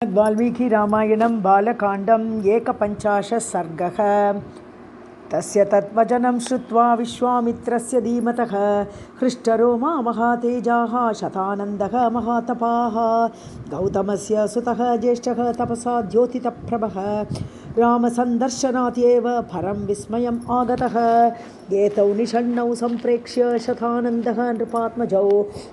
वाल्मीकि रामायणं बालकाण्डं एकपञ्चाशः सर्गः। तस्य तद्वचनं श्रुत्वा विश्वामित्रस्य धीमतः हृष्टरोमा महातेजाः शतानन्दः महातपाः गौतमस्य सुतः ज्येष्ठः तपसा द्योतितप्रभः रामसन्दर्शनात्येव परं विस्मयम् आगतः। एतौ निषण्णौ सम्प्रेक्ष्य शतानन्दः नृपात्मजौ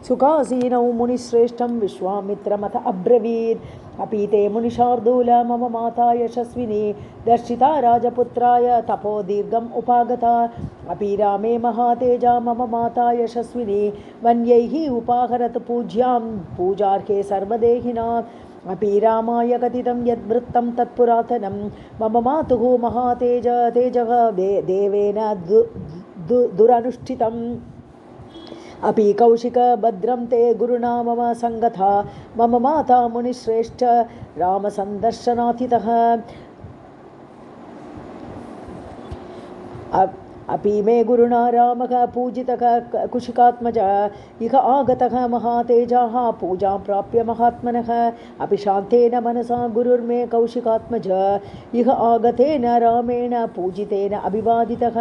सुखासीनौ मुनिश्रेष्ठं विश्वामित्रमथ अब्रवीत्। अपि ते मुनिशार्दूल मम माता यशस्विनी दर्शिता राजपुत्राय तपो दीर्घम् उपागता। अपि रामे महातेजा मम माता यशस्विनी वन्यैः उपाहरत् पूज्यां पूजार्हे सर्वदेहिनाम्। अपि रामाय कथितं यद्वृत्तं तत्पुरातनं मम मातुः महातेजः देवेन दुरनुष्ठितम्। अपि कौशिकभद्रं ते गुरुणा मम संगता मम माता मुनिश्रेष्ठ रामसन्दर्शनाथितः। अपि मे गुरुणा रामः पूजितः कुशिकात्मजः इह आगतः महातेजाः पूजां प्राप्य महात्मनः। अपि शान्तेन मनसा गुरुर्मे कौशिकात्मजः इह आगतेन रामेण पूजितेन अभिवादितः।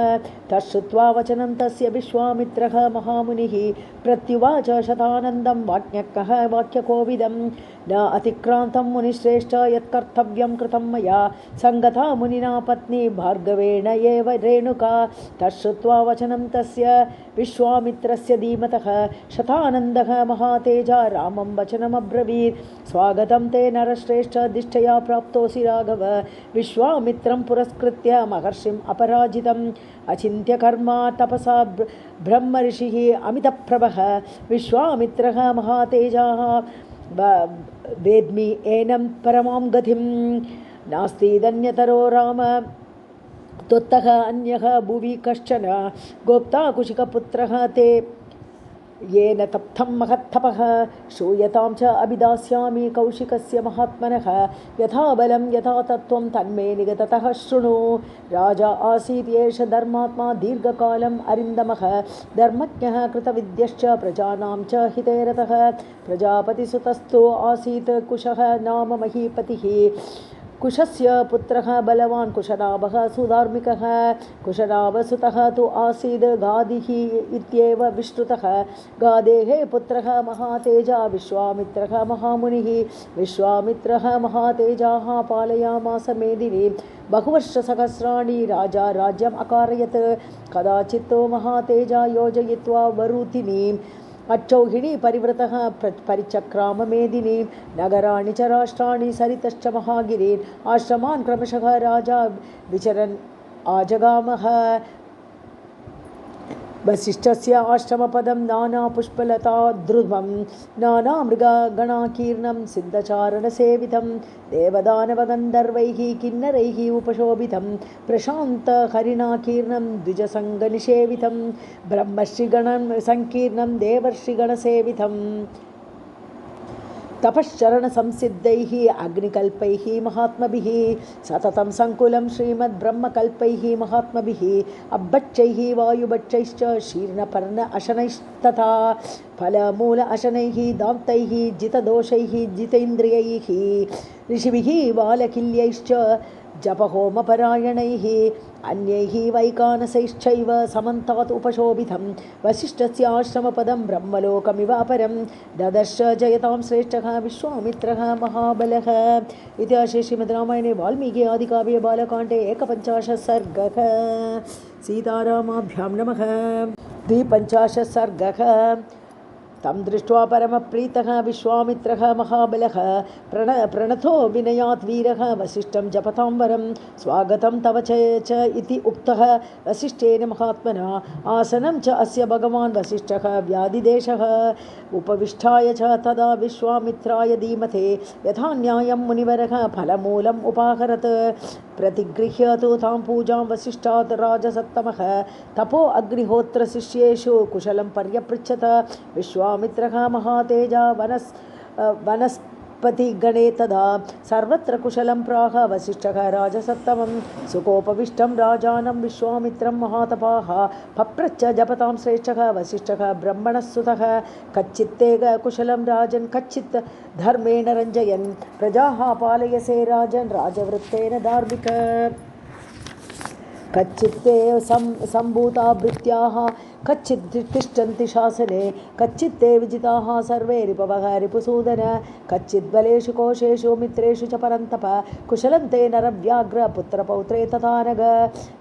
तच्छ्रुत्वा वचनं तस्य विश्वामित्रः महामुनिः प्रत्युवाच शतानन्दं वाक्यकः वाक्यकोविदं न अतिक्रान्तं मुनिश्रेष्ठ यत्कर्तव्यं कृतं मया संगता मुनिना पत्नी भार्गवेण एव रेणुका। तच्छ्रुत्वा वचनं तस्य विश्वामित्रस्य धीमतः शतानन्दः महातेजा रामं वचनमब्रवीत्। स्वागतं ते नरश्रेष्ठ दिष्टया प्राप्तोऽसि राघव विश्वामित्रं पुरस्कृत्य महर्षिम् अपराजितम्। अचिन्त्य कर्मा तपसा ब्रह्मऋषिः अमितप्रभः विश्वामित्रः महातेजाः वेद्मि एनं परमां गतिं नास्ति दन्यतरो राम त्वत्तः अन्यः भुवि कश्चन गोप्ता कुशिकपुत्रः ते येन तप्तं महत्तपः। श्रूयतां च अभिदास्यामि कौशिकस्य महात्मनः यथा बलं यथा तत्त्वं तन्मे निगततः शृणु। राजा आसीत् एष धर्मात्मा दीर्घकालम् अरिन्दमः धर्मज्ञः कृतविद्यश्च प्रजानां च हिते रतः। प्रजापतिसुतस्थो आसीत् कुशः नाम महीपतिः कुशस्य पुत्रः बलवान् कुशनाभः सुधार्मिकः। कुशनाभसुतः तु आसीद् गादिः इत्येव विश्रुतः। गादेः पुत्रः महातेजा विश्वामित्रः महामुनिः। विश्वामित्रः महातेजाः पालयामास मेदिनीं बहुवर्षसहस्राणि राजा राज्यम् अकारयत्। कदाचित्तो महातेजा योजयित्वा वरूथिनीम् अच्छौहिणी परिवृतः परिचक्राम मेदिनीं नगराणि च राष्ट्राणि सरितश्च महागिरीन् आश्रमान् क्रमशः राजा विचरन् आजगामः। वसिष्ठस्य आश्रमपदं नानापुष्पलता ध्रुवं नानामृगगणाकीर्णं सिद्धचारणसेवितं देवदानवगन्धर्वैः किन्नरैः उपशोभितं प्रशान्तहरिणाकीर्णं द्विजसङ्गनिषेवितं ब्रह्मर्षिगणं संकीर्णं देवर्षिगणसेवितम्। तपश्चरणसंसिद्धैः अग्निकल्पैः महात्मभिः सततं संकुलं श्रीमद्ब्रह्मकल्पैः महात्मभिः अब्बच्चैः वायुबच्चैश्च शीर्णपर्ण अशनैस्तथा फलमूल अशनैः दान्तैः जितदोषैः जितेन्द्रियैः ऋषिभिः बालकिल्यैश्च जपहोमपरायणैः अन्यैः वैकानसैश्चैव समन्तात् उपशोभितं वसिष्ठस्य आश्रमपदं ब्रह्मलोकमिव अपरं ददर्श जयतां श्रेष्ठः विश्वामित्रः महाबलः। इति श्रीमद्रामायणे वाल्मीकि आदिकाव्ये बालकाण्डे एकपञ्चाशः सर्गः। सीतारामाभ्यां नमः। द्विपञ्चाशः सर्गः। तं दृष्ट्वा परमप्रीतः विश्वामित्रः महाबलः प्रणतो विनयात् वीरः वसिष्ठं जपतां वरं स्वागतं तव च इति उक्तः वसिष्ठेन महात्मना। आसनं च अस्य भगवान् वसिष्ठः व्याधिदेशः उपविष्टाय च तदा विश्वामित्राय धीमते यथा न्यायं मुनिवरः फलमूलम् उपाहरत्। प्रतिगृह्य तु तां पूजां वसिष्ठात् राजसत्तमः तपो अग्निहोत्रशिष्येषु कुशलं पर्यपृच्छत। विश्वामित्रः महातेजा सपत्पतिगणे तदा सर्वत्र कुशलं प्राह वसिष्ठः राजसत्तमं सुकोपविष्टं राजानं विश्वामित्रं महातपाः पप्रच्छ जपतां श्रेष्ठः वसिष्ठः ब्रह्मणः सुतः कच्चित्ते कुशलं राजन् कच्चित् धर्मेण रञ्जयन् प्रजाः पालयसे राजन् राजवृत्तेन धार्मिक कच्चित्ते सम्भूता भृत्याः कच्चित् तिष्ठन्ति शासने कच्चित्ते विजिताः सर्वे रिपवः रिपुसूदन कच्चिद्बलेषु कोशेषु मित्रेषु च परन्तप कुशलं ते नरव्याघ्र पुत्रपौत्रे तथा नग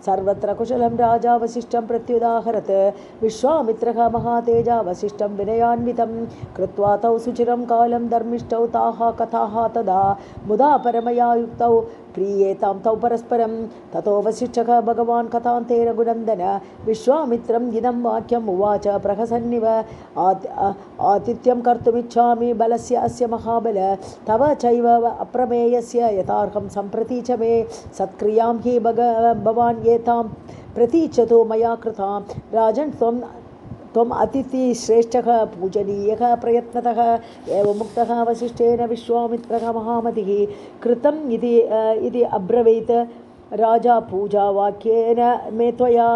सर्वत्र कुशलं राजा वसिष्ठं प्रत्युदाहरत् विश्वामित्रः महातेजा वसिष्ठं विनयान्वितं कृत्वा तौ सुचिरं कालं धर्मिष्ठौ ताः कथाः तदा मुदा परमया युक्तौ प्रीयेतां तौ परस्परं ततो वसिष्ठः भगवान् कथान्ते रघुनन्दन विश्वामित्रम् इदं वाक्यम् उवाच प्रहसन्निव आतिथ्यं कर्तुमिच्छामि बलस्य अस्य महाबल तव चैव अप्रमेयस्य यथार्हं सम्प्रति च मे सत्क्रियां हि भवान् एतां प्रतीच्छतु मया कृतां राजन् त्वम् अतिथिश्रेष्ठः पूजनीयः प्रयत्नतः एवं मुक्तः वसिष्ठेन विश्वामित्रः महामतिः कृतम् इति अब्रवीत् राजा पूजावाक्येन मे त्वया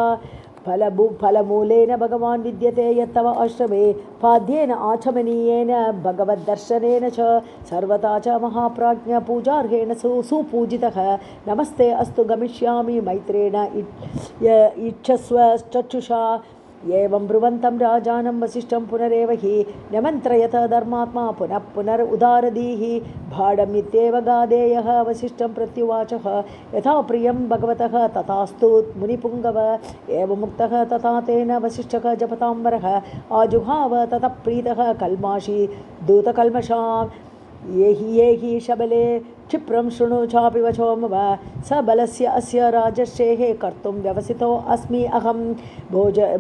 फलमूलेन भगवान् विद्यते यत्तव आश्रमे पाद्येन आचमनीयेन भगवद्दर्शनेन च सर्वथा च महाप्राज्ञ पूजार्हेण सुपूजितः नमस्ते अस्तु गमिष्यामि मैत्रेण इच्छस्व चक्षुषा एवं ब्रुवन्तं राजानं वसिष्ठं पुनरेव हि निमन्त्रयत धर्मात्मा पुनः उदारदीः भाडमित्येव गादेयः वसिष्ठं प्रत्युवाचः यथा प्रियं भगवतः तथास्तु मुनिपुङ्गव एवमुक्तः तथा तेन वसिष्ठः जपताम्बरः आजुहाव ततः प्रीतः कल्माषी दूतकल्मषां ये हि शबले क्षिप्रं शृणु चापि वचो मम स बलस्य अस्य राजर्षेः कर्तुं व्यवसितो अस्मि अहं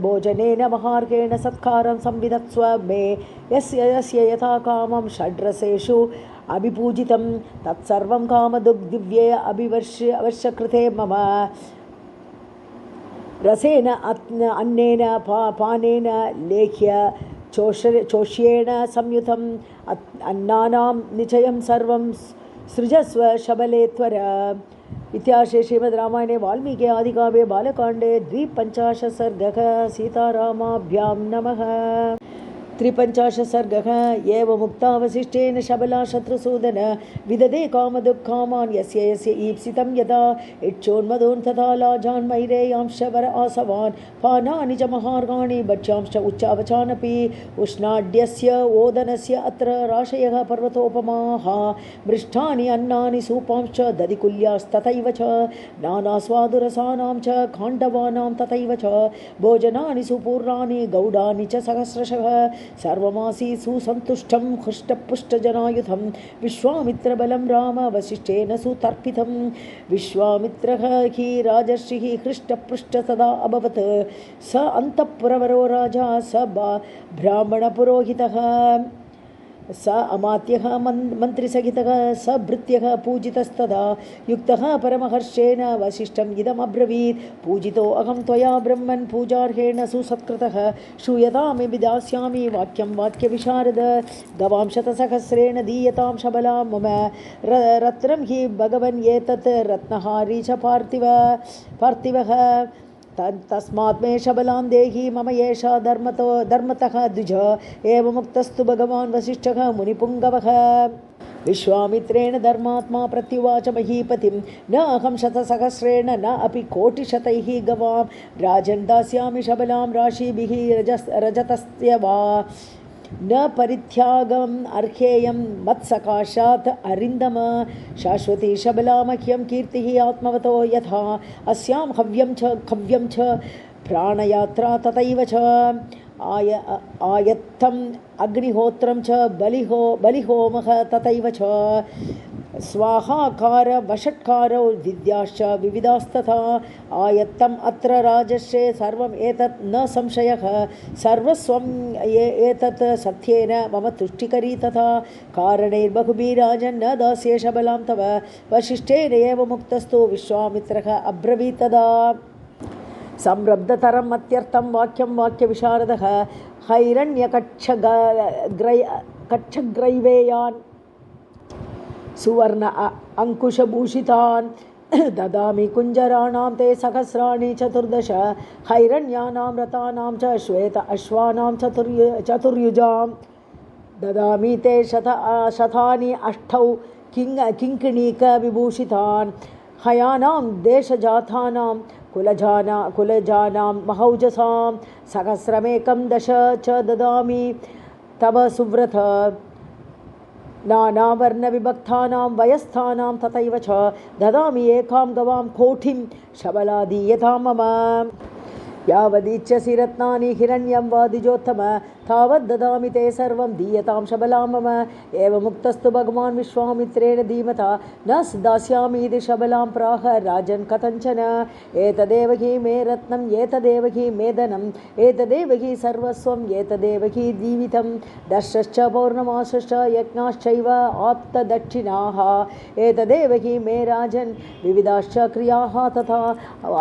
भोजनेन महार्घेण सत्कारं संविधत्स्व मे यस्य यथा कामं षड्रसेषु अभिपूजितं तत्सर्वं कामदुग्दिव्ये अभिवर्षकृते मम रसेन अन्नेन पानेन लेख्य चोष्येण संयुतम् अन्नानां निचयं सर्वं सृजस्व शबले त्वर इत्यार्षे श्रीमद् रामायणे वाल्मीकि आदिकाव्ये बालकाण्डे 52 सर्गः सीतारामाभ्यां नमः 53 सर्गः एवमुक्ता वसिष्ठेन शबला शत्रुसूदन विददे कामदुःखामान् यस्य ईप्सितं यदा इच्छोन्मदोन् तथा लाजान् मैरेयांश्च वर आसवान् पानानि च महार्गाणि भक्ष्यांश्च उच्चावचानपि उष्णाढ्यस्य ओदनस्य अत्र राशयः पर्वतोपमाः मृष्टानि अन्नानि सूपांश्च दधिकुल्यास्तथैव च नानास्वादुरसानां च खाण्डवानां तथैव च भोजनानि सुपूर्णानि गौडानि च सहस्रशः सर्वमासी सुसन्तुष्टं हृष्टपुष्टजनायुधं विश्वामित्रबलं राम वसिष्ठेन सुतर्पितं विश्वामित्रः हि राजर्षिः हृष्टपुष्ट सदा अभवत् स अन्तःपुरवरो राजा स ब्राह्मणपुरोहितः स अमात्यः मन्त्रिसहितः स भृत्यः पूजितस्तदा युक्तः परमहर्षेण वसिष्ठम् इदमब्रवीत् पूजितो अहं त्वया ब्रह्मन् पूजार्हेण सुसत्कृतः श्रूयतामि विदास्यामि वाक्यं वाक्यविशारद गवां शतसहस्रेण दीयतां शबलां मम रत्नं हि भगवन् एतत् रत्नहारी च पार्थिवः तस्मात् मे शबलां देहि मम एषा धर्मतः द्विज एवमुक्तस्तु भगवान् वसिष्ठः मुनिपुङ्गवः विश्वामित्रेण धर्मात्मा प्रत्युवाच महीपतिं न अहं शतसहस्रेण न अपि कोटिशतैः गवां राजन् दास्यामि शबलां राशिभिः रजतस्य वा न परित्यागम् अर्हेयं मत्सकाशात् अरिन्दम शाश्वती शबला मह्यं कीर्तिः आत्मवतो यथा अस्यां हव्यं च प्राणयात्रा तथैव च आयत्तम् अग्निहोत्रं च बलिहोमः तथैव च स्वाहाकार वषट्कारौ विद्याश्च विविधास्तथा आयत्तम् अत्र राजर्षे सर्वम् एतत् न संशयः सर्वस्वम् एतत् सत्येन मम तुष्टिकरी तथा कारणैर्बहुभिः राजन् न दास्ये शबलां तव वसिष्ठेन एव मुक्तस्तु विश्वामित्रः अब्रवीत् तदा संरब्धतरम् अत्यर्थं वाक्यं वाक्यविशारदः हैरण्यकच्छग्रैवेयान् सुवर्ण अंकुशभूषितान् ददामि कुञ्जराणां ते सहस्राणि 14 हैरण्यानां रथानां च श्वेत अश्वानां चतुर्युजां ददामि ते शतानि 8 किङ्किणीकविभूषितान् हयानां देशजातानां कुलजानां महौजसां सहस्रमेकं 10 च ददामि तव सुव्रत नानावर्णविभक्तानां वयस्थानां तथैव च ददामि एकां गवां कोटिं शबला दीयतां मम यावदिच्छसि रत्नानि हिरण्यं वा द्विजोत्तम तावद् ददामि ते सर्वं दीयतां शबलां मम एवमुक्तस्तु भगवान् विश्वामित्रेण धीमता न दास्यामि इति शबलां प्राह राजन् कथञ्चन एतदेव हि मे रत्नम् एतदेव हि मे धनम् एतदेव हि सर्वस्वम् एतदेव हि जीवितं दर्शश्च पौर्णमासश्च यज्ञाश्चैव आप्तदक्षिणाः एतदेव हि मे राजन् विविधाश्च क्रियाः तथा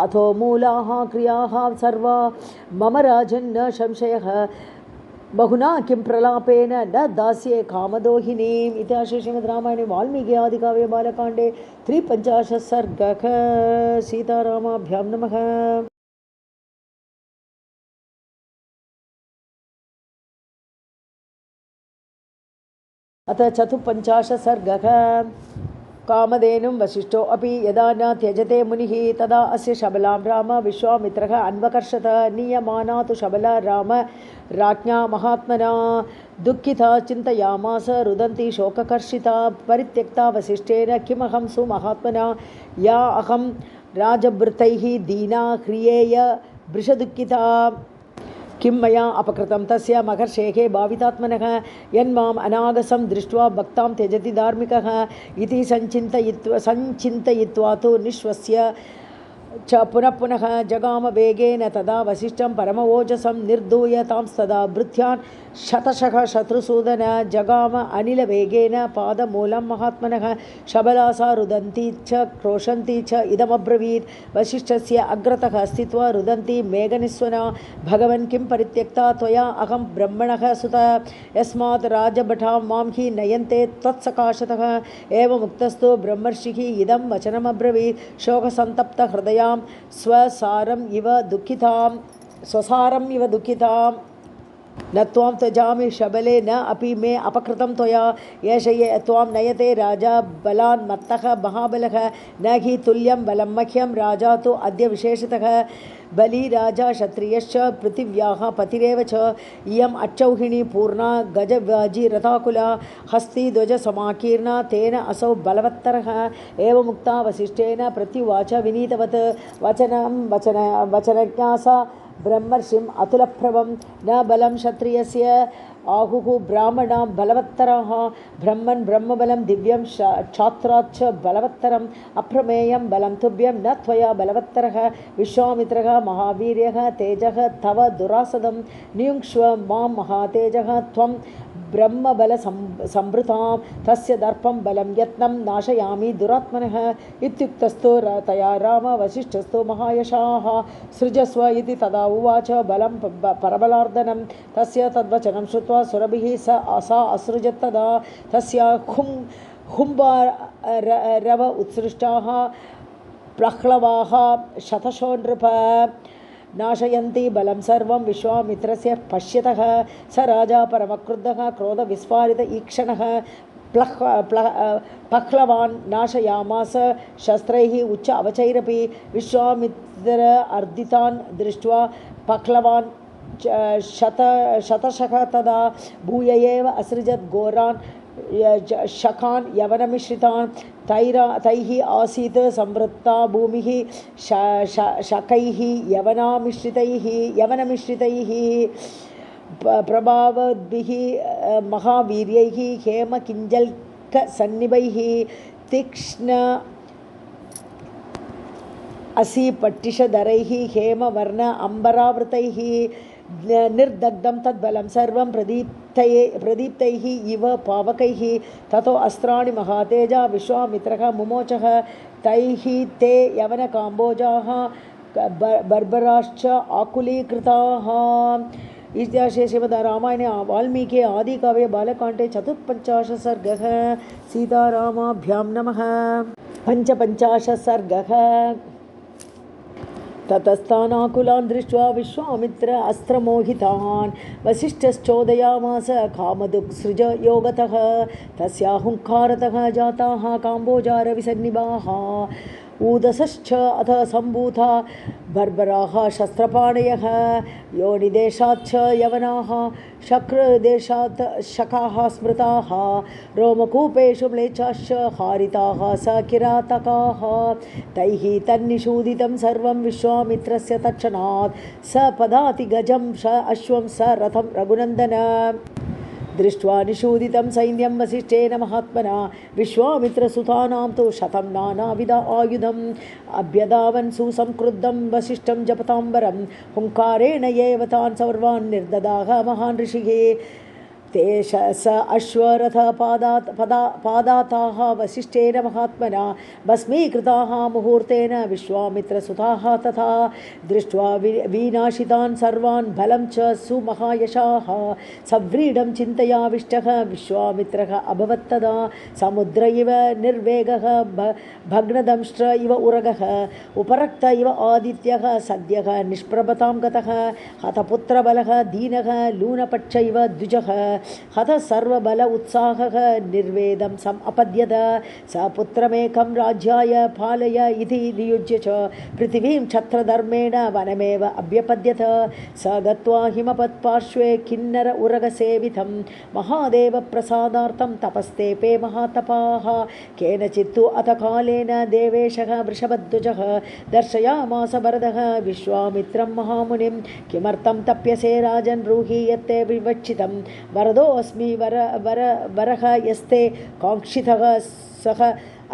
अथो मूलाः क्रियाः सर्वा मम राजन् न संशयः बहुना किं प्रलापेन न दास्ये कामदोहिनीम् इति श्रीमद् रामायणे वाल्मीकि आदिकाव्ये बालकाण्डे 53 सर्गः सीतारामाभ्यां नमः। अथ 54 सर्गः कामधेनुं वसिष्ठो अपि यदा न त्यजते मुनिः तदा अस्य शबलां राम विश्वामित्रः अन्वकर्षत नीयमाना तु शबला राम राज्ञा महात्मना दुःखिता चिन्तयामास रुदन्ती शोककर्षिता परित्यक्ता वसिष्ठेन किमहं सुमहात्मना या अहं राजभृतैः दीना ह्रियेय वृषदुःखिता किं मया अपकृतं तस्य महर्षेः भावितात्मनः यन्माम् अनागसं दृष्ट्वा भक्तां त्यजति धार्मिकः इति सञ्चिन्तयित्वा तु निःश्वस्य च पुनः जगाम वेगेन तदा वसिष्ठं परमवोजसं निर्दूय तांस्तदा भृत्यान् शतशः शत्रुसूदन जगाम अनिलवेगेन पादमूलं महात्मनः शबला सा रुदन्ती च क्रोशन्ती च इदमब्रवीत् वसिष्ठस्य अग्रतः स्थित्वा रुदन्ती मेघनिस्वना भगवन् किं परित्यक्ता त्वया अहं ब्रह्मणः सुत यस्मात् राजभटां मां हि नयन्ते त्वत्सकाशतः एवमुक्तस्तु ब्रह्मर्षिः इदं वचनमब्रवीत् शोकसन्तप्तहृदयां स्वसारम् इव दुःखितां न त्वां त्यजामि शबले न अपि मे अपकृतं त्वया एष ये त्वां नयते राजा बलान् मत्तः महाबलः न हि तुल्यं बलं मह्यं राजा तु अद्य विशेषतः बली राजा क्षत्रियश्च पृथिव्याः पतिरेव च इयम् अक्षौहिणी पूर्णा गजवाजी रथाकुला हस्तिध्वजसमाकीर्णा तेन असौ बलवत्तरः एवमुक्ता वसिष्ठेन प्रत्युवाच विनीतवत् वचनज्ञासा ब्रह्मर्षिम् अतुलप्रभं न बलं क्षत्रियस्य आहुः ब्राह्मणा बलवत्तराः ब्रह्मन् ब्रह्मबलं दिव्यं क्षात्राच्च बलवत्तरम् अप्रमेयं बलं तुभ्यं न त्वया बलवत्तरः विश्वामित्रः महावीर्यः तेजः तव दुरासदं नियुङ्क्ष्व मां महातेजः त्वं ब्रह्मबल संभृतां तस्य दर्पं बलं यत्नं नाशयामि दुरात्मनः इत्युक्तस्तु तया राम वसिष्ठस्तु महायशाः सृजस्व इति तदा उवाच बलं परबलार्दनं तस्य तद्वचनं श्रुत्वा सुरभिः सा असृजत् तदा तस्य हुम्बारव उत्सृष्टाः प्लह्लवाः शतशो नृप नाशयन्ति बलं सर्वं विश्वामित्रस्य पश्यतः स राजा परमक्रुद्धः क्रोधविस्फारित ईक्षणः पह्लवान् नाशयामास शस्त्रैः उच्च अवचैरपि विश्वामित्र अर्दितान् दृष्ट्वा पह्लवान् शतशः तदा भूय एव असृजत् घोरान् शकान् यवनमिश्रितान् तैः आसीत् संवृत्ता भूमिः शकैः यवनमिश्रितैः प्रभावद्भिः महावीर्यैः हेमकिञ्जल्कसन्निभैः तीक्ष्ण असीपट्टिशधरैः हेमवर्ण अम्बरावृतैः निर्दग्धं तद्बलं सर्वं प्रदीप्तैः इव पावकैः ततो अस्त्राणि महातेजा विश्वामित्रः मुमोचः तैः ते यवनकाम्बोजाः बर्बराश्च आकुलीकृताः इत्याशे श्रीमद्रामायणे वाल्मीकि आदिकाव्ये बालकाण्डे 54 सर्गः। सीतारामाभ्यां नमः। 55 सर्गः। ततस्तानाकुलान् दृष्ट्वा विश्वामित्र अस्त्रमोहितान् वसिष्ठश्चोदयामास कामदुक्सृज योगतः। तस्याहुङ्कारतः जाताः काम्बोजारविसन्निभाः ऊदसश्च अथ सम्भूता बर्बराः शस्त्रपाणयः। योनिदेशाच्च यवनाः शक्रदेशात् शकाः स्मृताः रोमकूपेषु म्लेच्छाश्च हारिताः स किरातकाः। तैः तन्निषूदितं सर्वं विश्वामित्रस्य तत्क्षणात् स पदाति गजं स अश्वं स रथं रघुनन्दन। दृष्ट्वा निषूदितं सैन्यं वसिष्ठेन महात्मना विश्वामित्रसुतानां तु शतं नानाविध आयुधम् अभ्यधावन् सुसंक्रुद्धं वसिष्ठं जपताम्बरं हुङ्कारेण एव तान् सर्वान् निर्ददाह महान् ऋषिः। ते स अश्वरथ पादाताः वसिष्ठेन महात्मना भस्मीकृताः मुहूर्तेन विश्वामित्रसुताः तथा। दृष्ट्वा विनाशितान् सर्वान् बलं च सुमहायशाः सव्रीडं चिन्तयाविष्टः विश्वामित्रः अभवत् तदा। समुद्र इव निर्वेगः भग्नदंष्ट्र इव उरगः उपरक्त इव आदित्यः सद्यः निष्प्रभतां गतः। हतपुत्रबलः दीनः लूनपक्ष इव द्विजः हत सर्वबल उत्साहः निर्वेदं सम् अपद्यत। स पुत्रमेकं राज्याय पालय इति नियुज्य च पृथिवीं छत्रधर्मेण वनमेव अभ्यपद्यत। स गत्वा हिमपत्पार्श्वे किन्नर उरगसेवितं महादेव प्रसादार्थं तपस्तेपे महातपाः। केनचित्तु अथ कालेन देवेशः वृषभध्वजः दर्शयामास भरतः विश्वामित्रं महामुनिं। किमर्थं तप्यसे राजन् ब्रूहि यत्ते विवक्षितं वरदोऽस्मि वरः यस्ते काङ्क्षितः सः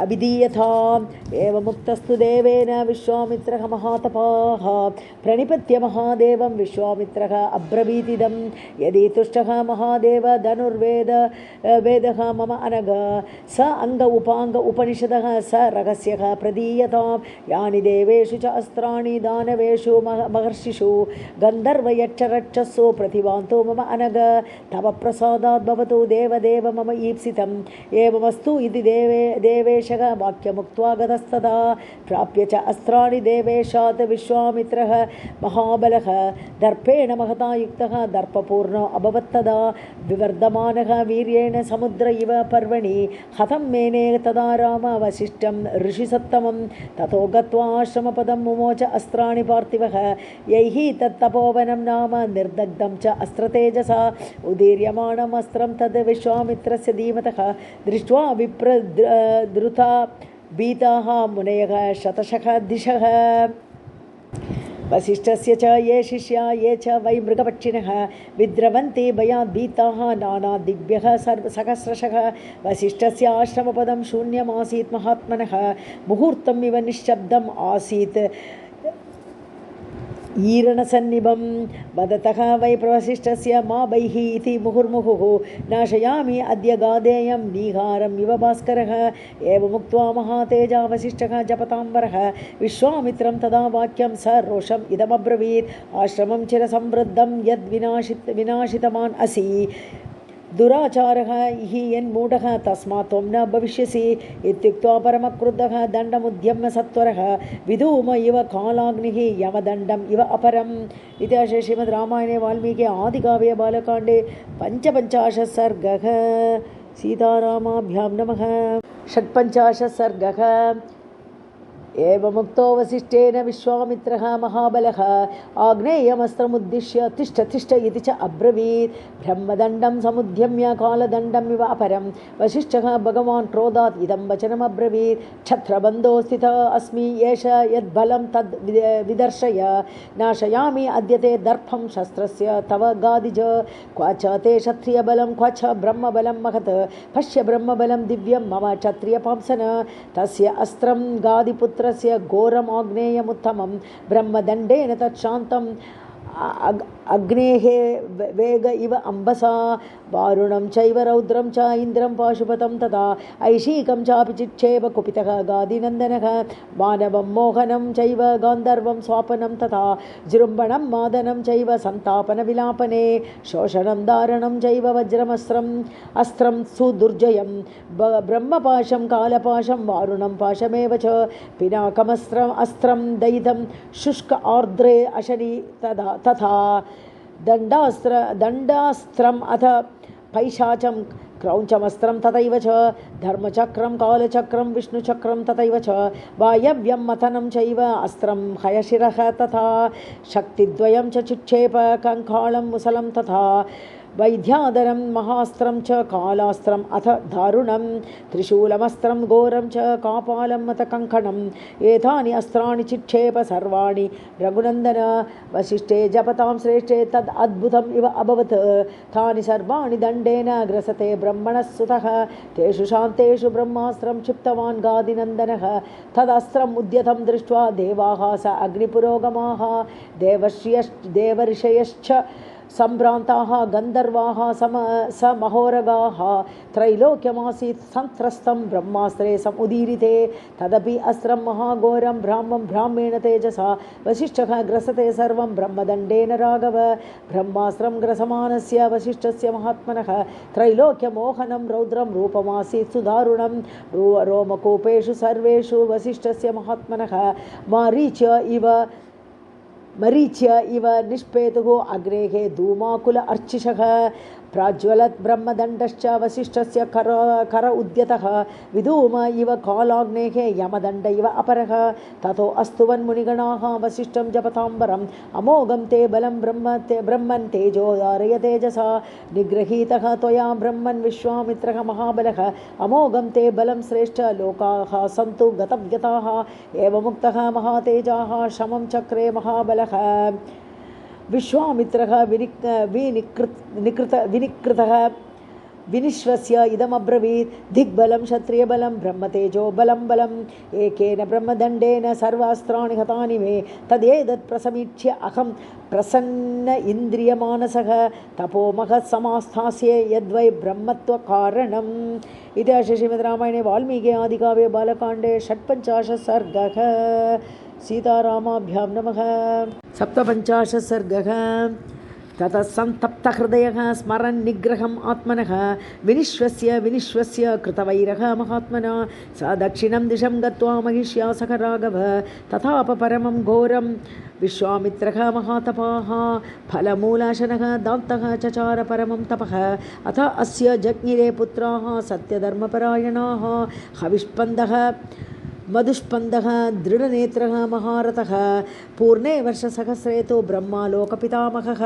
अभिधीयताम्। एवमुक्तस्तु देवेन विश्वामित्रः महातपाः प्रणिपत्य महादेवं विश्वामित्रः अब्रवीतिदं। यदि तुष्टः महादेव धनुर्वेदः मम अनग स अङ्ग उपाङ्ग उपनिषदः स रहस्यः प्रदीयताम्। यानि देवेषु च अस्त्राणि दानवेषु महर्षिषु गन्धर्वयक्षरक्षसु प्रतिभान्तो मम अनग तव प्रसादात् भवतु देवदेव मम ईप्सितम्। एवमस्तु इति देवेश वाक्यमुक्त्वा गतस्तदा। प्राप्य च अस्त्राणि देवेशात् विश्वामित्रः महाबलः दर्पेण महता युक्तः दर्पपूर्णो अभवत् तदा। विवर्धमानः वीर्येण समुद्र इव पर्वणि हतं मेने तदा राम वसिष्ठं ऋषिसत्तमं। ततो गत्वा आश्रमपदं मुमोच अस्त्राणि पार्थिवः यैः तत्तपोवनं नाम निर्दग्धं च अस्त्रतेजसा। उदीर्यमाणम् अस्त्रं तद् विश्वामित्रस्य धीमतः दृष्ट्वा विप्रद्रुता भीताः मुनयः शतशः दिशः। वसिष्ठस्य च ये शिष्या ये च वै मृगपक्षिणः विद्रवन्ति भयात् भीताः नानादिभ्यः सहस्रशः। वसिष्ठस्य आश्रमपदं शून्यमासीत् महात्मनः मुहूर्तम् इव निश्शब्दम् आसीत् ईरणसन्निभं। वदतः वै प्रवसिष्ठस्य मा बैः इति मुहुर्मुहुः नाशयामि अद्य गादेयं निहारम् इव भास्करः। एवमुक्त्वा महातेजा वसिष्ठः जपताम्बरः विश्वामित्रं तदा वाक्यं स रोषम् इदमब्रवीत्। आश्रमं चिरसमृद्धं यद् विनाशितवान् असि दुराचारः हि यन्मूढः तस्मात् त्वं न भविष्यसि इत्युक्त्वा परमक्रुद्धः दण्डमुद्यम्य सत्वरः विधूम इव कालाग्निः यमदण्डम् इव अपरम्। इति श्रीमद्रामायणे वाल्मीकि आदिकाव्ये बालकाण्डे 55 सर्गः। सीतारामाभ्यां नमः। 56 सर्गः। एवमुक्तो वसिष्ठेन विश्वामित्रः महाबलः आग्नेयमस्त्रमुद्दिश्य तिष्ठ तिष्ठ इति च अब्रवीत्। ब्रह्मदण्डं समुद्यम्य कालदण्डमिव अपरं। वसिष्ठः भगवान् क्रोधात् इदं वचनमब्रवीत्। क्षत्रबन्धो स्थितः अस्मि एष यद्बलं तद् विदर्शय नाशयामि अद्य ते दर्पं शस्त्रस्य तव गादिज। क्व च ते क्षत्रियबलं क्व च ब्रह्मबलं महत् पश्य ब्रह्मबलं दिव्यं मम क्षत्रियपांसन। तस्य अस्त्रं गादिपुत्र घोरम् आग्नेयमुत्तमं ब्रह्मदण्डेन तत्शान्तम् अग्नेः वेग इव अम्बसा वारुणं चैव रौद्रं च इन्द्रं पाशुपतं तथा ऐशीकं चापि चिक्षेप कुपितः गादिनन्दनः मानवं मोहनं चैव गान्धर्वं स्वापनं तथा जृम्भणं मादनं चैव सन्तापनविलापने शोषणं धारणं चैव अस्त्रं सुदुर्जयं ब्रह्मपाशं कालपाशं वारुणं पाशमेव च पिनाकमस्त्रं दयितं शुष्क आर्द्रे अशनि तथा दण्डास्त्रम् अथ पैशाचं क्रौञ्चमस्त्रं तथैव च धर्मचक्रं कालचक्रं विष्णुचक्रं तथैव च वायव्यं मथनं चैव अस्त्रं हयशिरः तथा शक्तिद्वयं च चिक्षेप कङ्कालं मुसलं तथा वैद्याधरं महास्त्रं च कालास्त्रम् अथ दारुणं त्रिशूलमस्त्रं घोरं च कापालं अथ कङ्कणम् एतानि अस्त्राणि चिक्षेप सर्वाणि रघुनन्दन वसिष्ठे जपतां श्रेष्ठे तद् अद्भुतम् इव अभवत् तानि सर्वाणि दण्डेन ग्रसते ब्रह्मणः सुतः तेषु शान्तेषु ब्रह्मास्त्रं क्षिप्तवान् गादिनन्दनः तदस्त्रम् उद्यतं दृष्ट्वा देवाः स अग्निपुरोगमाः देवर्षयश्च सम्भ्रान्ताः गन्धर्वाः स महोरगाः त्रैलोक्यमासीत् सन्त्रस्तं ब्रह्मास्त्रे समुदीरिते तदपि अस्त्रं महाघोरं ब्राह्मेण तेजसा वसिष्ठः ग्रसते सर्वं ब्रह्मदण्डेन राघव ब्रह्मास्त्रं ग्रसमानस्य वसिष्ठस्य महात्मनः त्रैलोक्यमोहनं रौद्रं रूपमासीत् सुदारुणं रोमकूपेषु सर्वेषु वसिष्ठस्य महात्मनः मरीच्य इव निष्पेतुः अग्नेः धूमाकुल अर्चिषः प्राज्वलत् ब्रह्मदण्डश्च वसिष्ठस्य कर उद्यतः विधूम इव कालाग्नेः यमदण्ड इव अपरः ततो अस्तुवन्मुनिगणाः वसिष्ठं जपताम्बरम् अमोघं ते बलं ब्रह्मन् तेजो धारय तेजसा निगृहीतः त्वया ब्रह्मन् विश्वामित्रः महाबलः अमोघं ते बलं श्रेष्ठ लोकाः सन्तु गतव्यताः एवमुक्तः महातेजाः शमं चक्रे महाबलः विश्वामित्रः विनिकृतः विनिश्वस्य इदमब्रवीत् दिग्बलं क्षत्रियबलं ब्रह्मतेजो बलम् एकेन ब्रह्मदण्डेन सर्वास्त्राणि हतानि मे तदेतत् प्रसमीक्ष्य अहं प्रसन्न इन्द्रियमानसः तपोमहत् समास्थास्ये यद्वै ब्रह्मत्वकारणम् इति श्रीमद्रामायणे वाल्मीकि आदिकाव्ये बालकाण्डे 56 सर्गः सीतारामाभ्यां नमः 57 सर्गः ततः सन्तप्तहृदयः स्मरन् निग्रहम् आत्मनः विनिश्वस्य कृतवैरः महात्मना स दक्षिणं दिशं गत्वा महिष्या सह राघव तथाप परमं घोरं विश्वामित्रः महातपाः फलमूलाशनः दान्तः चचार परमं तपः अथ अस्य जज्ञिरे पुत्राः सत्यधर्मपरायणाः हविष्पन्दः मधुष्पन्दः दृढनेत्रः महारथः पूर्णे वर्षसहस्रे तु ब्रह्मालोकपितामहः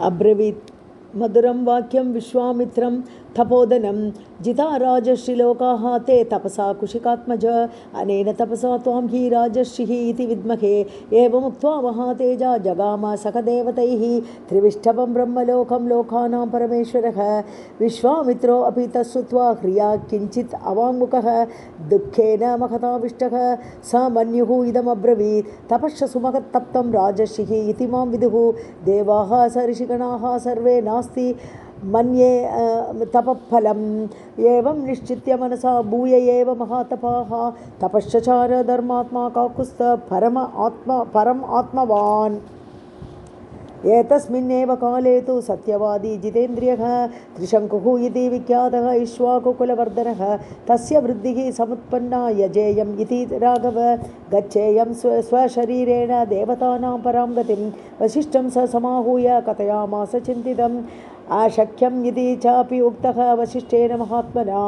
अब्रवीत् मधुरं वाक्यं विश्वामित्रं तपोदनं जिता राजर्षिलोकाः ते तपसा कुशिकात्मज अनेन तपसा त्वां हि राजर्षिः इति विद्महे एवमुक्त्वा महातेजा जगाम सकदेवतैः त्रिविष्टभं ब्रह्मलोकं लोकानां परमेश्वरः विश्वामित्रो अपि तच्छ्रुत्वा ह्रिया किञ्चित् अवाङ्मुखः दुःखेन महताविष्टः स मन्युः इदमब्रवीत् तपश्च सुमहत्तप्तं राजर्षिः इति मां विदुः देवाः स ऋषिगणाः सर्वे नास्ति मन्ये तपफलम् एवं निश्चित्य मनसा भूय एव महातपाः तपश्चचार धर्मात्मा काकुस्थ परम आत्मवान् एतस्मिन्नेव काले तु सत्यवादी जितेन्द्रियः त्रिशङ्कुः इति विख्यातः इक्ष्वाकुकुलवर्धनः तस्य वृद्धिः समुत्पन्ना यजेयम् इति राघव गच्छेयं स्वशरीरेण देवतानां परां गतिं वसिष्ठं स समाहूय कथयामास चिन्तितम् अशक्यम् इति चापि उक्तः वसिष्ठेन महात्मना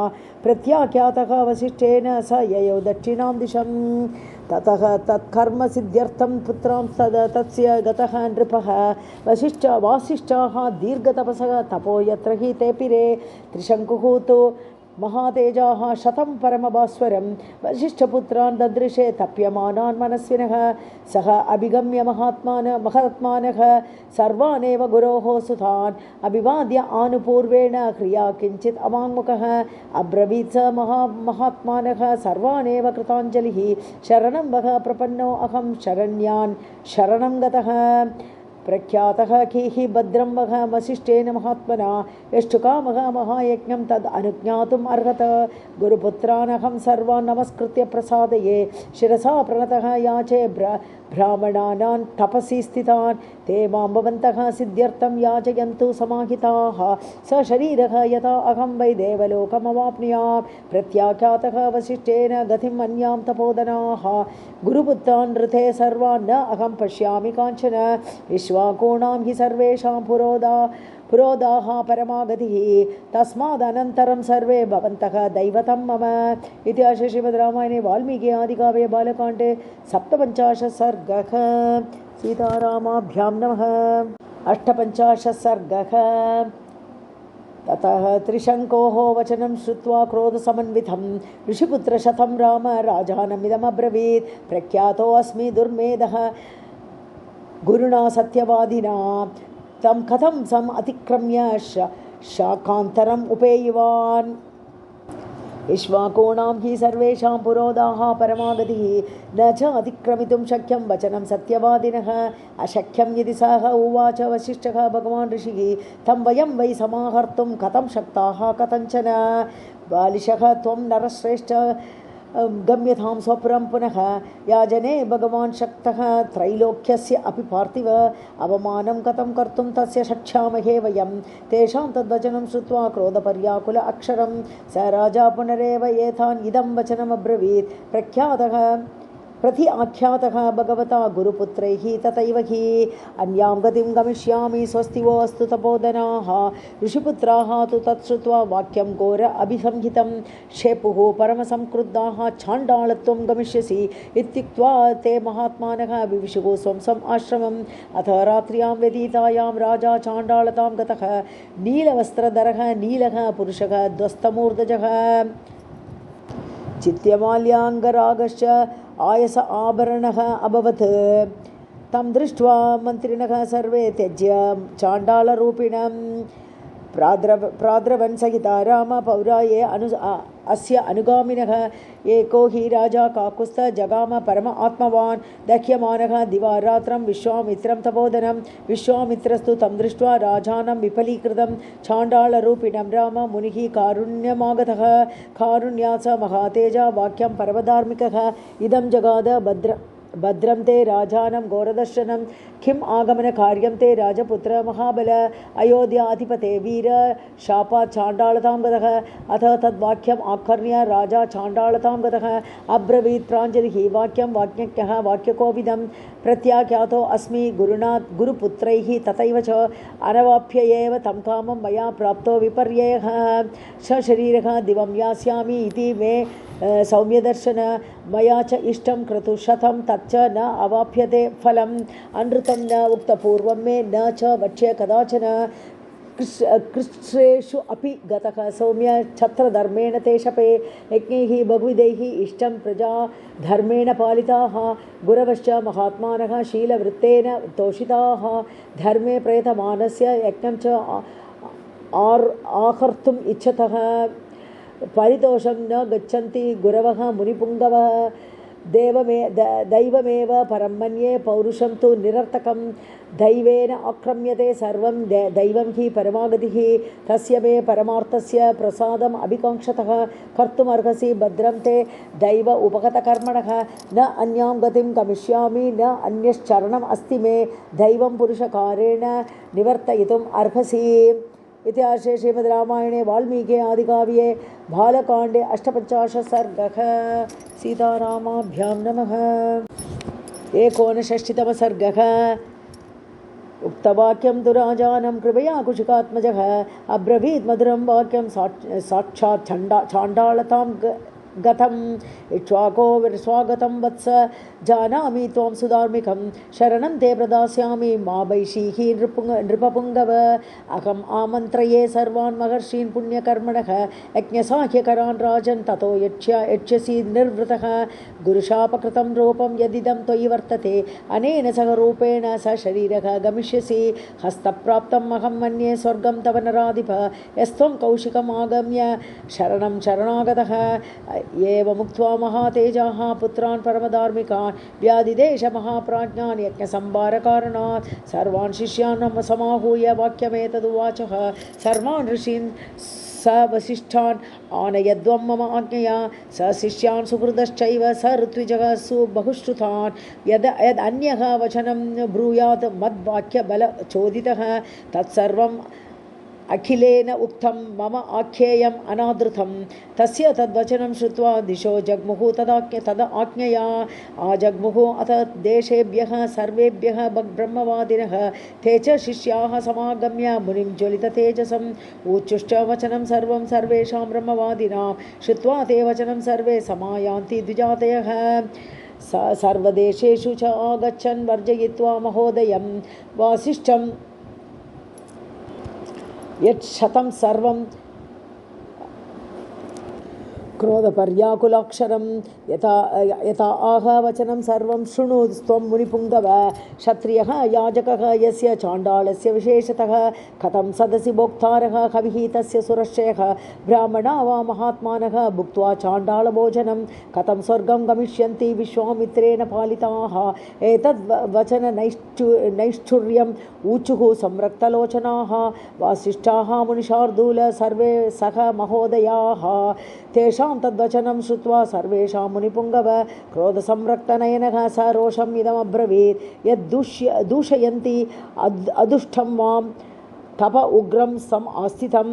प्रत्याख्यातः वसिष्ठेन स ययौ दक्षिणां दिशं ततः तत्कर्म सिद्ध्यर्थं पुत्रां तस्य गतः नृपः वासिष्ठाः दीर्घतपसः तपो यत्र हि तेपिरे त्रिशङ्कुः तु महातेजाः 100 परमभास्वरं वसिष्ठपुत्रान् ददृशे तप्यमानान् मनस्विनः सः अभिगम्य महात्मानः सर्वानेव गुरोः सुतान् अभिवाद्य आनुपूर्वेण क्रिया किञ्चित् अवाङ्मुखः अब्रवीत् स महात्मानः सर्वानेव कृताञ्जलिः शरणं वः प्रपन्नो अहं शरण्यान् शरणं गतः प्रख्यातः कीः भद्रं वहमसिष्ठेन महात्मना यष्टुकामः महायज्ञं तद् अनुज्ञातुम् अर्हत गुरुपुत्रानहं सर्वान् नमस्कृत्य प्रसादये शिरसा प्रणतः याचे ब्राह्मणानां तपसि स्थितान् ते मां भवन्तः सिद्ध्यर्थं याचयन्तु समाहिताः स शरीरः यथा अहं वै देवलोकमवाप्नुयाम् प्रत्याख्यातः वसिष्ठेन गतिम् अन्यां तपोधनाः गुरुपुत्रान् ऋते सर्वान् न अहं पश्यामि काञ्चन विश्वाकोणां हि सर्वेषां पुरोदाः परमागतिः तस्मादनन्तरं सर्वे भवन्तः दैवतं मम इति श्रीमद्रामायणे वाल्मीकि आदिकाव्ये बालकाण्डे 57 सर्गः सीतारामाभ्यां नमः 58 सर्गः ततः त्रिशङ्कोः वचनं श्रुत्वा क्रोधसमन्वितं ऋषिपुत्रशतं राम राजानमिदमब्रवीत् प्रख्यातोऽस्मि दुर्मेधः गुरुणा सत्यवादिना तं कथं सम् अतिक्रम्य शाकान्तरम् उपेयुवान् इक्ष्वाकूणां हि सर्वेषां पुरोधाः परमागतिः न च अतिक्रमितुं शक्यं वचनं सत्यवादिनः अशक्यं यदि सः उवाच वसिष्ठः भगवान् ऋषिः तं वयं वै समाहर्तुं कथं शक्ताः कथञ्चन बालिशः त्वं नरश्रेष्ठ गम्यतां स्वपुरं पुनः याजने भगवान् शक्तः त्रैलोक्यस्य अपि पार्थिव अवमानं कथं कर्तुं तस्य शक्ष्यामहे वयं तेषां तद्वचनं श्रुत्वा क्रोधपर्याकुल अक्षरं स राजा पुनरेव एतान् इदं वचनमब्रवीत् प्रति आख्यातः भगवता गुरुपुत्रैः तथैव हि अन्यां गतिं गमिष्यामि स्वस्ति वो अस्तु तपोधनाः ऋषिपुत्राः तु तत्श्रुत्वा वाक्यं घोर अभिसंहितं शेपुः परमसंक्रुद्धाः चाण्डालत्वं गमिष्यसि इत्युक्त्वा ते महात्मानः विविशुः स्वं आश्रमम् अथ रात्र्यां व्यतीतायां राजा चाण्डालतां गतः नीलवस्त्रधरः नीलः पुरुषः ध्वस्तमूर्धजः चित्यमाल्याङ्गरागश्च आयस आभरणः अभवत् तं दृष्ट्वा मन्त्रिणः सर्वे त्यज्य चाण्डालरूपिणं प्राद्रवन् सहिता राम पौराये अस्य अनुगामिनः एको हि राजा काकुस्थ जगाम परम आत्मवान् दह्यमानः दिवारात्रं विश्वामित्रं तपोधनं विश्वामित्रस्तु तं दृष्ट्वा राजानं विफलीकृतं चाण्डालरूपिणं राम मुनिः कारुण्यमागतः कारुण्यात् स महातेजा वाक्यं परमधार्मिकः इदं जगाद भद्रं ते राजानं घोरदर्शनं किम् आगमनकार्यं ते राजपुत्र महाबल अयोध्याधिपते वीर शापात् चाण्डालतां गतः अथ तद्वाक्यम् आकर्ण्य राजा चाण्डालतां गतः अब्रवीत् प्राञ्जलिः वाक्यं वाक्यज्ञः वाक्यकोविदं प्रत्याख्यातो अस्मि गुरुणा गुरुपुत्रैः तथैव च अनवाप्य एव तं कामं मया प्राप्तो विपर्ययः सशरीरः दिवं यास्यामि इति मे सौम्यदर्शन मया च इष्टं क्रतुशतं तच्च न अवाप्यते फलम् अनृतं न उक्तपूर्वं मे न च वक्ष्य कदाचन कृष्णेषु अपि गतः सौम्य छत्रधर्मेण ते शपे यज्ञैः बहुविधैः इष्टं प्रजा धर्मेण पालिताः गुरवश्च महात्मानः शीलवृत्तेन तोषिताः धर्मे प्रयतमानस्य यज्ञं च आहर्तुम् इच्छतः परितोषं न गच्छन्ति गुरवः मुनिपुङ्गवः दैवमेव परं मन्ये पौरुषं तु निरर्थकं दैवेन आक्रम्यते सर्वं दैवं हि परमागतिः तस्य मे परमार्थस्य प्रसादम् अभिकाङ्क्षतः कर्तुमर्हसि भद्रं ते दैव उपगतकर्मणः न अन्यां गतिं गमिष्यामि न अन्यश्चरणम् अस्ति मे दैवं पुरुषकारेण निवर्तयितुम् अर्हसि इति श्रीमद्रामायणे वाल्मीकि आदिकाव्ये बालकाण्डे 58 सर्गः सीतारामाभ्यां नमः 59 सर्गः उक्तवाक्यं तु राजानं कृपया कुशिकात्मजः अब्रवीत् मधुरं वाक्यं साक्षात् चाण्डालतां गतम् इक्ष्वाको स्वागतं वत्स जानामि त्वां सुधार्मिकं शरणं ते प्रदास्यामि मा वैशीः नृपपुङ्गव अहम् आमन्त्रये सर्वान् महर्षीन् पुण्यकर्मणः यज्ञसाह्यकरान् राजन् ततो यच्छसि निर्वृतः गुरुशापकृतं रूपं यदिदं त्वयि वर्तते अनेन सह रूपेण स शरीरः गमिष्यसि हस्तप्राप्तम् अहं मन्ये स्वर्गं तव नराधिप यस्त्वं कौशिकम् आगम्य शरणं शरणागतः एवमुक्त्वा महातेजाः पुत्रान् परमधार्मिकान् व्याधिदेशमहाप्राज्ञान् यज्ञसंभारकारणात् सर्वान् शिष्यान् समाहूय वाक्यमेतदुवाचः। सर्वान् ऋषीन् स वसिष्ठान् आनयद्वं मम आज्ञया स शिष्यान् सुहृदश्चैव स ऋत्विजः सुबहुश्रुतान् यदन्यः वचनं ब्रूयात् मद्वाक्यबलचोदितः तत्सर्वम् अखिलेन उक्तं मम आख्येयम् अनादृतं। तस्य तद्वचनं श्रुत्वा दिशो जग्मुः तदा आज्ञया आजग्मुः अथ देशेभ्यः सर्वेभ्यः ब्रह्मवादिनः ते च शिष्याः समागम्य मुनिं ज्वलिततेजसम् उच्चुष्टवचनं सर्वं सर्वेषां ब्रह्मवादिनां श्रुत्वा ते वचनं सर्वे समायान्ति द्विजातयः। सर्वदेशेषु च आगच्छन् वर्जयित्वा महोदयं वासिष्ठं यच्छतं सर्वं क्रोधपर्याकुलाक्षरं यथा आह वचनं सर्वं शृणु त्वं मुनिपुङ्गव। क्षत्रियः याजकः यस्य चाण्डालस्य विशेषतः कथं सदसि भोक्तारः कविः तस्य सुरश्चयः ब्राह्मणा वा महात्मानः भुक्त्वा चाण्डालभोजनं कथं स्वर्गं गमिष्यन्ति विश्वामित्रेण पालिताः। एतद्वचन नैष्ठुर्यम् ऊचुः संरक्तलोचनाः वासिष्ठाः मुनिशार्दूल सर्वे सह महोदयाः। तेषां तद्वचनं श्रुत्वा सर्वेषां मुनिपुङ्गव क्रोधसंरक्तनयनः स रोषम् इदमब्रवीत् यद्दूषयन्ति अदुष्टं मां तप उग्रं सम् आस्थितं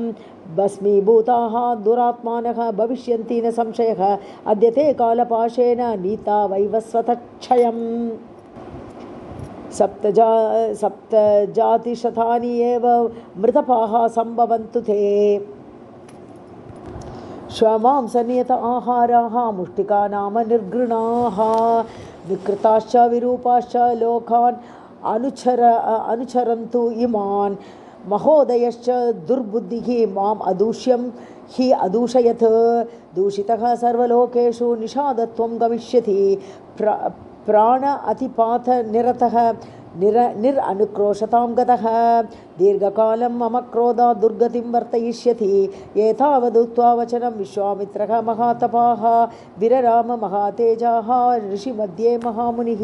भस्मीभूताः दुरात्मानः भविष्यन्ति न संशयः अद्य ते कालपाशेन नीता वैवस्वतक्षयम्। सप्तजातिशतानि एव मृतपाः सम्भवन्तु ते श्वमांसनियत आहाराः मुष्टिका नाम निर्गृणाः विकृताश्च विरूपाश्च लोकान् अनुचरन्तु इमान्। महोदयश्च दुर्बुद्धिः माम् अदूष्यं हि अदूषयत् दूषितः सर्वलोकेषु निषादत्वं गमिष्यति। प्राण अतिपात निरतः निरनुक्रोशतां गतः दीर्घकालं मम क्रोधा दुर्गतिं वर्तयिष्यति। एतावदुक्त्वा वचनं विश्वामित्रः महातपाः विरराम महातेजाः ऋषिमध्ये महामुनिः।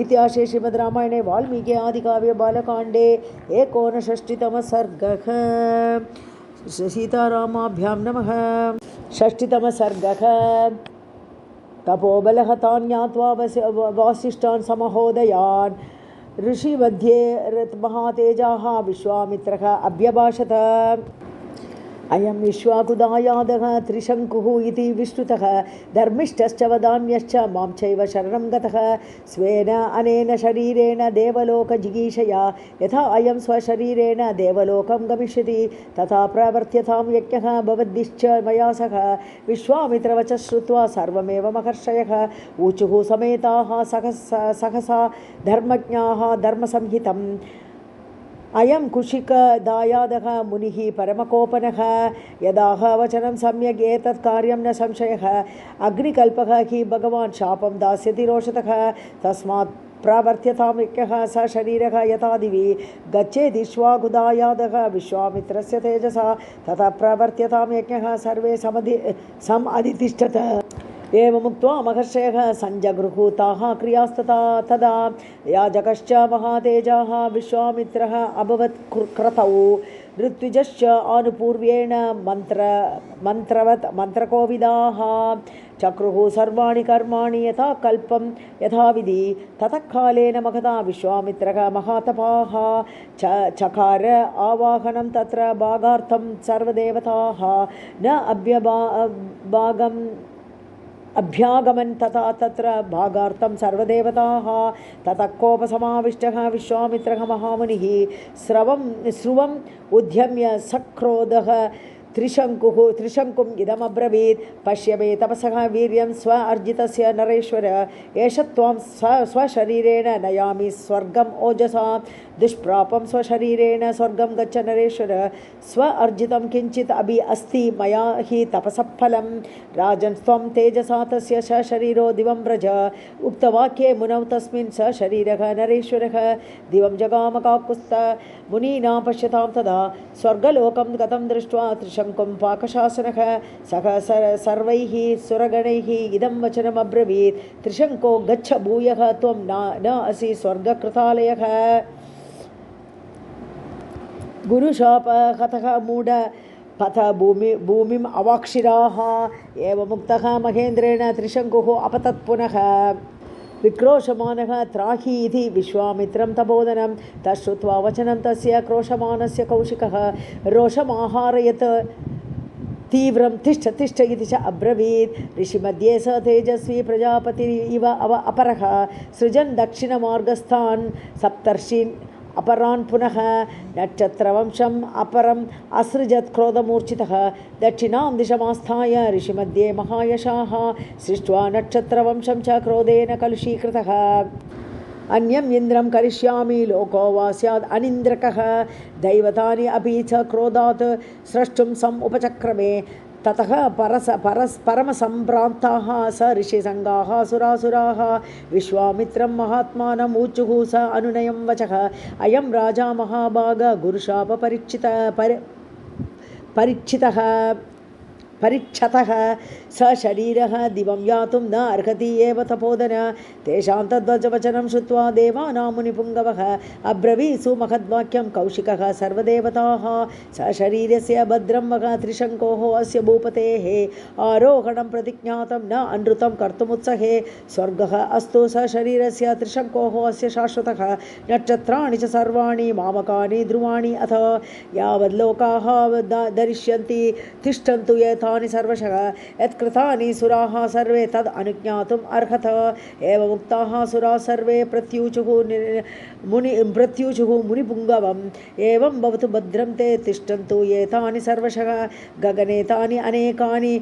इतिहासे श्रीमद् रामायणे वाल्मीकि आदिकाव्ये बालकाण्डे 59तमः सर्गः। सीतारामाभ्यां नमः। 60तमः सर्गः। तपोबलः तान् ज्ञात्वा वासिष्ठान् समहोदयान् ऋषिमध्ये महातेजाः विश्वामित्रः अभ्यभाषत। अयं विश्वाकुदायादः त्रिशङ्कुः इति विश्रुतः धर्मिष्ठश्च वदान्यश्च मां चैव शरणं गतः स्वेन अनेन शरीरेण देवलोकजिगीषया यथा अयं स्वशरीरेण देवलोकं गमिष्यति तथा प्रवर्त्यतां यज्ञः भवद्भिश्च मया सह। विश्वामित्रवच श्रुत्वा सर्वमेव महर्षयः ऊचुः समेताः सहसा धर्मज्ञाः धर्मसंहितम्। अयं कुशिकदायादः मुनिः परमकोपनः यदाह वचनं सम्यक् एतत् कार्यं न संशयः। अग्निकल्पः हि भगवान् शापं दास्यति रोषतः तस्मात् प्रावर्त्यतां यज्ञः स शरीरः यथा दिवि गच्छेदिश्वाकुदायादः विश्वामित्रस्य तेजसा तथा प्रावर्त्यतां यज्ञः सर्वे समधितिष्ठत। एवमुक्त्वा महर्षयः सञ्जगृहूताः क्रियास्तथा तदा याजकश्च महातेजाः विश्वामित्रः अभवत् क्रतौ ऋत्विजश्च आनुपूर्व्येण मन्त्रवत् मन्त्रकोविदाः चक्रुः सर्वाणि कर्माणि यथा कल्पं यथाविधि। ततः कालेन महता विश्वामित्रः महातपाः चकार आवाहनं तत्र भागार्थं सर्वदेवताः न अभ्यागमन् तथा तत्र भागार्थं सर्वदेवताः। ततः कोपसमाविष्टः विश्वामित्रः महामुनिः स्रुवम् उद्यम्य सक्रोधः त्रिशङ्कुम् इदमब्रवीत् पश्य मे तपसः वीर्यं स्व अर्जितस्य नरेश्वर एष त्वां स्वशरीरेण नयामि स्वर्गम् ओजसा दुष्प्रापं स्वशरीरेण स्वर्गं गच्छ नरेश्वर स्व अर्जितं किञ्चित् अभि अस्ति मया हि तपसः फलं राजन् त्वं तेजसा तस्य सशरीरो दिवं व्रज। उक्तवाक्ये मुनौ तस्मिन् सशरीरः नरेश्वरः दिवं जगाम काकुत्स्थ मुनीनां पश्यतां तदा स्वर्गलोकं गतं दृष्ट्वा त्रिशङ्कुं पाकशासनः सः सर्वैः सुरगणैः इदं वचनमब्रवीत् त्रिशङ्को गच्छ भूयः त्वं न असि स्वर्गकृतालयः गुरुशाप हतः मूढ पथ भूमिम् अवाक्षिराः एवमुक्तः महेन्द्रेण त्रिशङ्कुः अपतत् पुनः विक्रोशमानः त्राहि इति विश्वामित्रं तपोधनं तच्छ्रुत्वा वचनं तस्य क्रोशमानस्य कौशिकः रोषमाहारयत् तीव्रं तिष्ठ तिष्ठ इति च अब्रवीत् ऋषिमध्ये स तेजस्वी प्रजापति इव अपरः सृजन् दक्षिणमार्गस्थान् सप्तर्षीन् अपरान् पुनः नक्षत्रवंशम् अपरम् असृजत् क्रोधमूर्छितः दक्षिणां दिशमास्थाय ऋषिमध्ये महायशाः सृष्ट्वा नक्षत्रवंशं च क्रोधेन कलुषीकृतः अन्यम् इन्द्रं करिष्यामि लोको वा स्यात् अनिन्द्रकः दैवतानि अपि च क्रोधात् स्रष्टुं उपचक्रमे ततः परमसम्भ्रान्ताः स ऋषिसङ्गाः सुरासुराः विश्वामित्रं महात्मानम् ऊचुः स अनुनयं वचः अयं राजा महाभाग परीक्षतः स शरीरः दिवं यातुं न अर्हति एव तपोधन तेषां तद्वचनं श्रुत्वा देवानां मुनिपुङ्गवः अब्रवीत्सु महद्वाक्यं कौशिकः सर्वदेवताः स शरीरस्य भद्रं वः त्रिशङ्कोः अस्य भूपतेः आरोहणं प्रतिज्ञातं न अनृतं कर्तुमुत्सहे स्वर्गः अस्तु स शरीरस्य त्रिशङ्कोः अस्य शाश्वतः नक्षत्राणि च सर्वाणि मामकानि ध्रुवाणि अथ यावद्लोकाः दरिष्यन्ति तिष्ठन्तु एतानि सर्वशः यत्कृतानि सुराः सर्वे तद् अनुज्ञातुम् अर्हत एवमुक्ताः सुराः सर्वे प्रत्यूचुः मुनिपुङ्गवम् एवं भवतु भद्रं ते तिष्ठन्तु एतानि सर्वशः गगनेतानि अनेकानि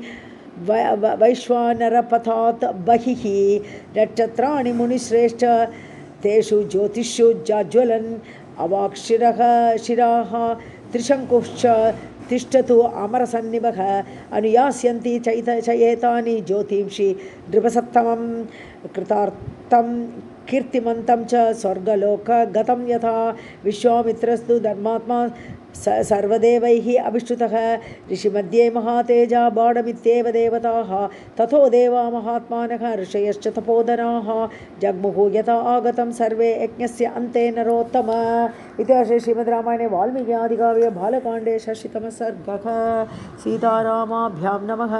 वैश्वानरपथात् बहिः नक्षत्राणि मुनिश्रेष्ठ तेषु ज्योतिषु जाज्वलन् अवाक्षिरः शिराः त्रिशङ्कुश्च तिष्ठतु अमरसन्निभः अनुयास्यन्ति चैतानि ज्योतिंषि नृपसत्तमं कृतार्थं कीर्तिमन्तं च स्वर्गलोकगतं यथा विश्वामित्रस्तु धर्मात्मा सर्वदेवैः अभिष्टुतः ऋषिमध्ये महातेजा बाणमित्येव देवताः ततो देवा महात्मानः ऋषयश्च तपोधनाः जग्मुः यथा आगतं सर्वे यज्ञस्य अन्ते नरोत्तम इति श्रीमद् रामायणे वाल्मीकि आदिकाव्ये बालकाण्डे षष्ठितमः सर्गः सीतारामाभ्यां नमः।